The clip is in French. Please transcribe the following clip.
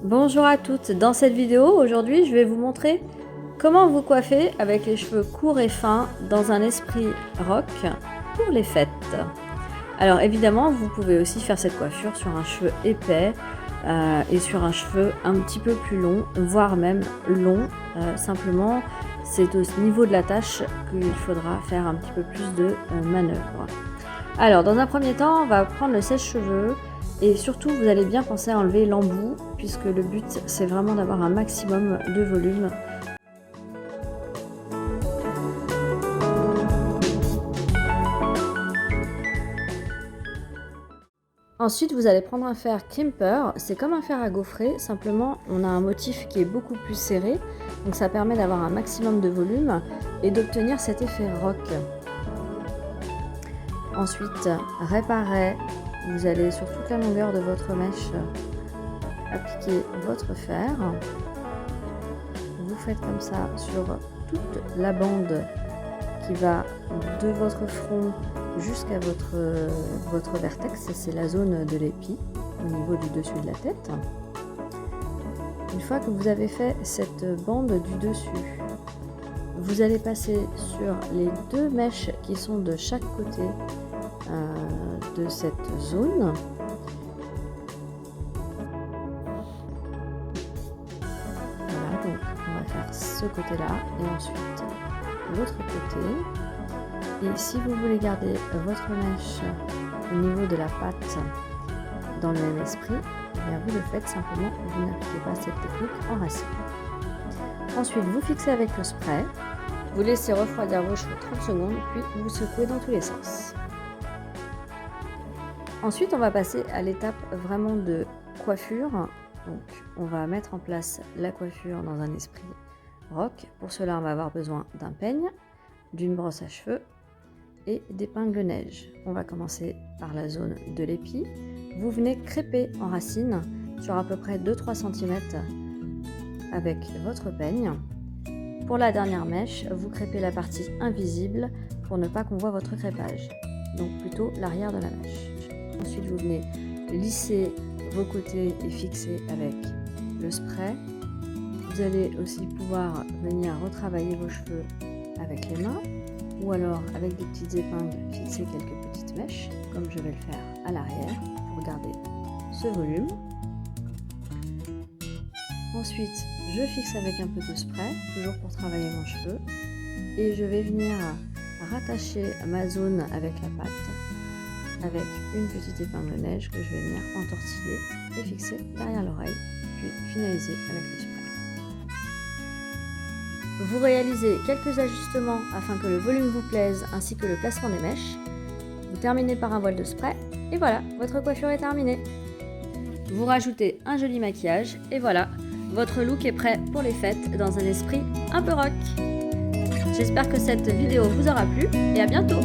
Bonjour à toutes, dans cette vidéo, aujourd'hui je vais vous montrer comment vous coiffer avec les cheveux courts et fins dans un esprit rock pour les fêtes. Alors évidemment, vous pouvez aussi faire cette coiffure sur un cheveu épais et sur un cheveu un petit peu plus long, voire même long. Simplement, c'est au niveau de la tâche qu'il faudra faire un petit peu plus de manœuvres. Alors dans un premier temps, on va prendre le sèche-cheveux. Et surtout, vous allez bien penser à enlever l'embout, puisque le but, c'est vraiment d'avoir un maximum de volume. Ensuite, vous allez prendre un fer crimper. C'est comme un fer à gaufrer, simplement, on a un motif qui est beaucoup plus serré. Donc ça permet d'avoir un maximum de volume et d'obtenir cet effet rock. Ensuite, réparer. Vous allez sur toute la longueur de votre mèche appliquer votre fer. Vous faites comme ça sur toute la bande qui va de votre front jusqu'à votre vertex. C'est la zone de l'épi au niveau du dessus de la tête. Une fois que vous avez fait cette bande du dessus, vous allez passer sur les deux mèches qui sont de chaque côté de cette zone. Voilà, donc on va faire ce côté-là et ensuite l'autre côté. Et si vous voulez garder votre mèche au niveau de la patte dans le même esprit, eh bien vous le faites simplement, vous n'appliquez pas cette technique en racine. Ensuite, vous fixez avec le spray, vous laissez refroidir vos cheveux 30 secondes, puis vous secouez dans tous les sens. Ensuite, on va passer à l'étape vraiment de coiffure. Donc, on va mettre en place la coiffure dans un esprit rock. Pour cela, on va avoir besoin d'un peigne, d'une brosse à cheveux et d'épingles neige. On va commencer par la zone de l'épi. Vous venez crêper en racine sur à peu près 2-3 cm avec votre peigne. Pour la dernière mèche, vous crêpez la partie invisible pour ne pas qu'on voit votre crêpage. Donc plutôt l'arrière de la mèche. Ensuite, vous venez lisser vos côtés et fixer avec le spray. Vous allez aussi pouvoir venir retravailler vos cheveux avec les mains ou alors avec des petites épingles fixer quelques petites mèches, comme je vais le faire à l'arrière pour garder ce volume. Ensuite, je fixe avec un peu de spray, toujours pour travailler mon cheveu. Et je vais venir rattacher ma zone avec la patte avec une petite épingle neige que je vais venir entortiller et fixer derrière l'oreille, puis finaliser avec le spray. Vous réalisez quelques ajustements afin que le volume vous plaise ainsi que le placement des mèches. Vous terminez par un voile de spray et voilà, votre coiffure est terminée. Vous rajoutez un joli maquillage et voilà, votre look est prêt pour les fêtes dans un esprit un peu rock. J'espère que cette vidéo vous aura plu et à bientôt!